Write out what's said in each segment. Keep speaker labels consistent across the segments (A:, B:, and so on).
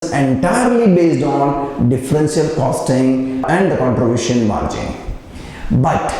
A: entirely based on differential costing and the contribution margin. But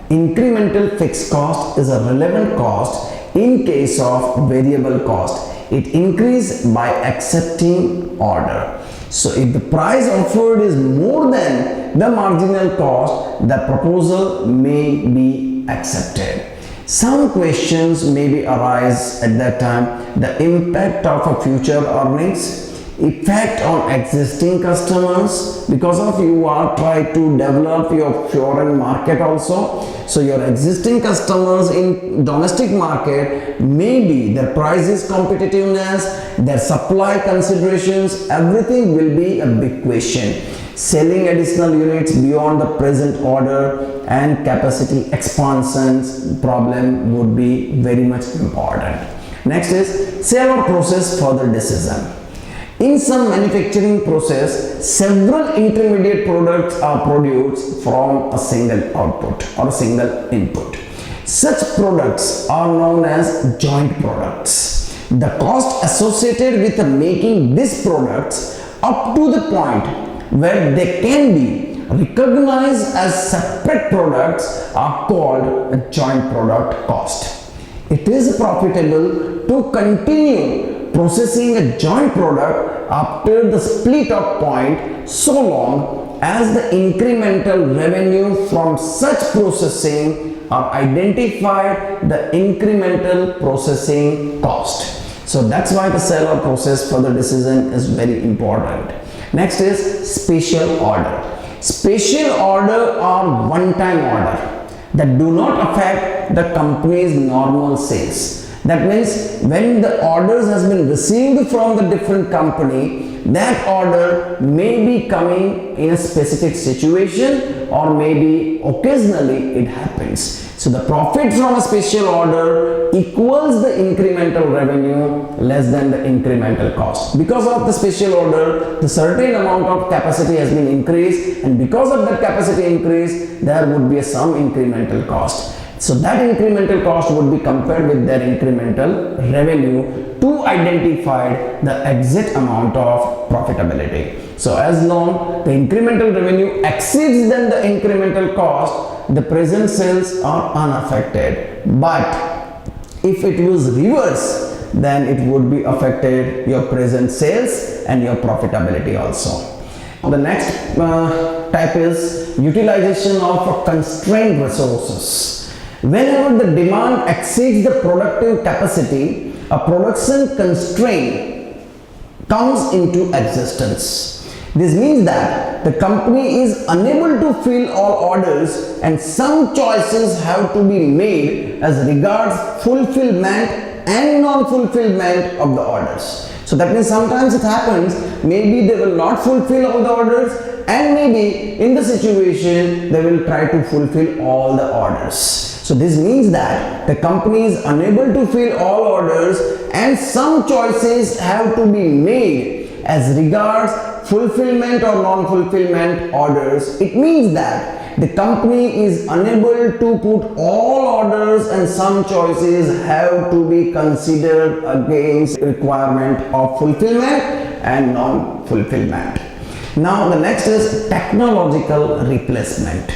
A: incremental fixed cost is a relevant cost in case of variable cost. It increases by accepting order. So if the price offered is more than the marginal cost, the proposal may be accepted. Some questions may be arise at that time: the impact of a future earnings, effect on existing customers, because of you are trying to develop your foreign market also. So your existing customers in domestic market, maybe their prices competitiveness, their supply considerations, everything will be a big question. Selling additional units beyond the present order and capacity expansions problem would be very much important. Next is sale or process further decision. In some manufacturing process, several intermediate products are produced from a single output or a single input. Such products are known as joint products. The cost associated with making these products up to the point where they can be recognized as separate products are called a joint product cost. It is profitable to continue processing a joint product after the split up point so long as the incremental revenue from such processing are identified the incremental processing cost. So that's why the sale or process further decision is very important. Next is special order. Special order are one-time order that do not affect the company's normal sales. That means when the orders has been received from the different company, that order may be coming in a specific situation or maybe occasionally it happens. So the profit from a special order equals the incremental revenue less than the incremental cost. Because of the special order, the certain amount of capacity has been increased, and because of that capacity increase, there would be some incremental cost. So that incremental cost would be compared with their incremental revenue to identify the exit amount of profitability. So as long the incremental revenue exceeds than the incremental cost, the present sales are unaffected. But if it was reverse, then it would be affected your present sales and your profitability also. The next type is utilization of constrained resources. Whenever the demand exceeds the productive capacity, a production constraint comes into existence. This means that the company is unable to fill all orders and some choices have to be made as regards fulfillment and non-fulfillment of the orders. So that means sometimes it happens, maybe they will not fulfill all the orders, and maybe in the situation they will try to fulfill all the orders. So this means that the company is unable to fill all orders and some choices have to be made as regards fulfillment or non-fulfillment orders. It means that the company is unable to put all orders and some choices have to be considered against requirement of fulfillment and non-fulfillment. Now the next is technological replacement.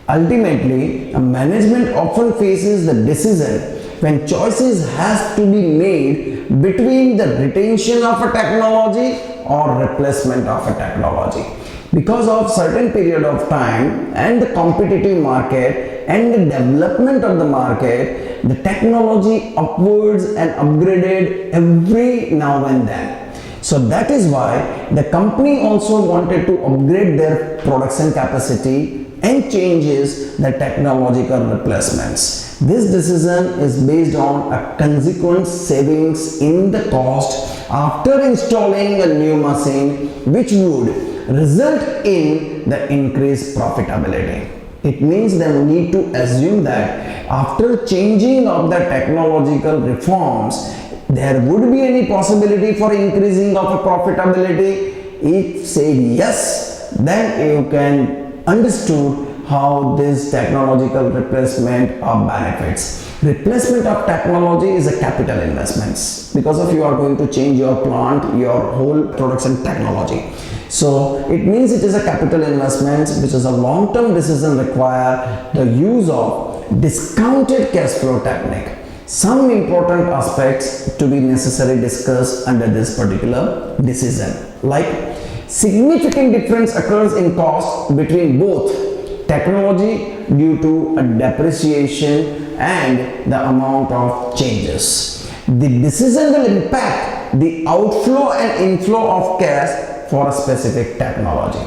A: Ultimately, a management often faces the decision when choices has to be made between the retention of a technology or replacement of a technology. Because of certain period of time and the competitive market and the development of the market, the technology upwards and upgraded every now and then. So that is why the company also wanted to upgrade their production capacity and changes the technological replacements. This decision is based on a consequent savings in the cost after installing a new machine, which would result in the increased profitability. It means that we need to assume that after changing of the technological reforms, there would be any possibility for increasing of a profitability. If say yes, then you can understood how this technological replacement of benefits. Replacement of technology is a capital investments because of you are going to change your plant, your whole production technology. So it means it is a capital investment, which is a long-term decision require the use of discounted cash flow technique. Some important aspects to be necessarily discussed under this particular decision, like significant difference occurs in cost between both technology due to a depreciation and the amount of changes. The decision will impact the outflow and inflow of cash for a specific technology.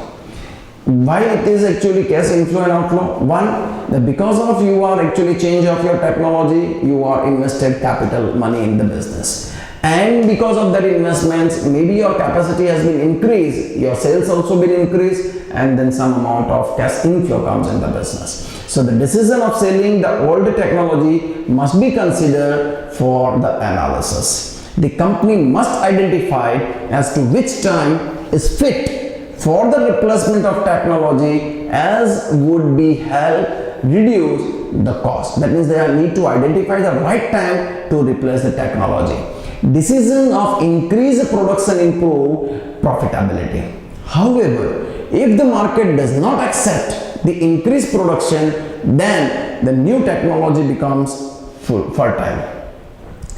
A: Why it is actually cash inflow and outflow? One, that because of you are actually change of your technology, you are invested capital money in the business. And because of that investments, maybe your capacity has been increased, your sales also been increased, and then some amount of cash inflow comes in the business. So the decision of selling the old technology must be considered for the analysis. The company must identify as to which time is fit for the replacement of technology as would be help reduce the cost. That means they need to identify the right time to replace the technology. Decision of increase production improve profitability. However, if the market does not accept the increased production, then the new technology becomes fertile.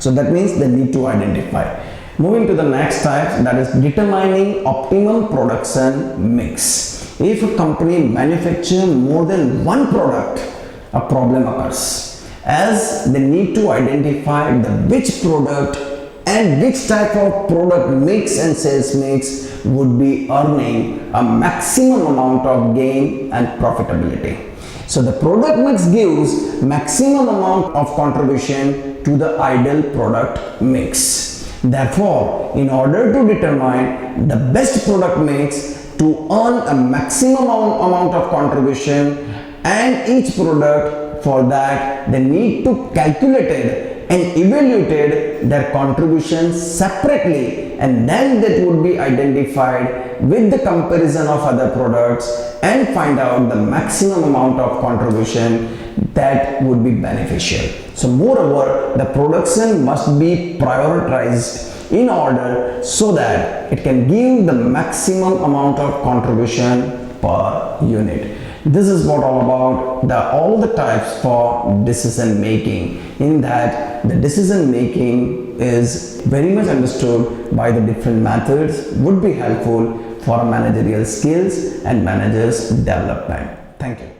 A: So that means they need to identify. Moving to the next type, that is determining optimum production mix. If a company manufactures more than one product, a problem occurs, as they need to identify the which product and which type of product mix and sales mix would be earning a maximum amount of gain and profitability. So the product mix gives maximum amount of contribution to the ideal product mix. Therefore, in order to determine the best product mix to earn a maximum amount of contribution and each product, for that they need to calculate it and evaluated their contributions separately, and then that would be identified with the comparison of other products and find out the maximum amount of contribution that would be beneficial. So moreover, the production must be prioritized in order so that it can give the maximum amount of contribution per unit. This is what all about all the types for decision making, in that the decision making is very much understood by the different methods would be helpful for managerial skills and managers development. Thank you.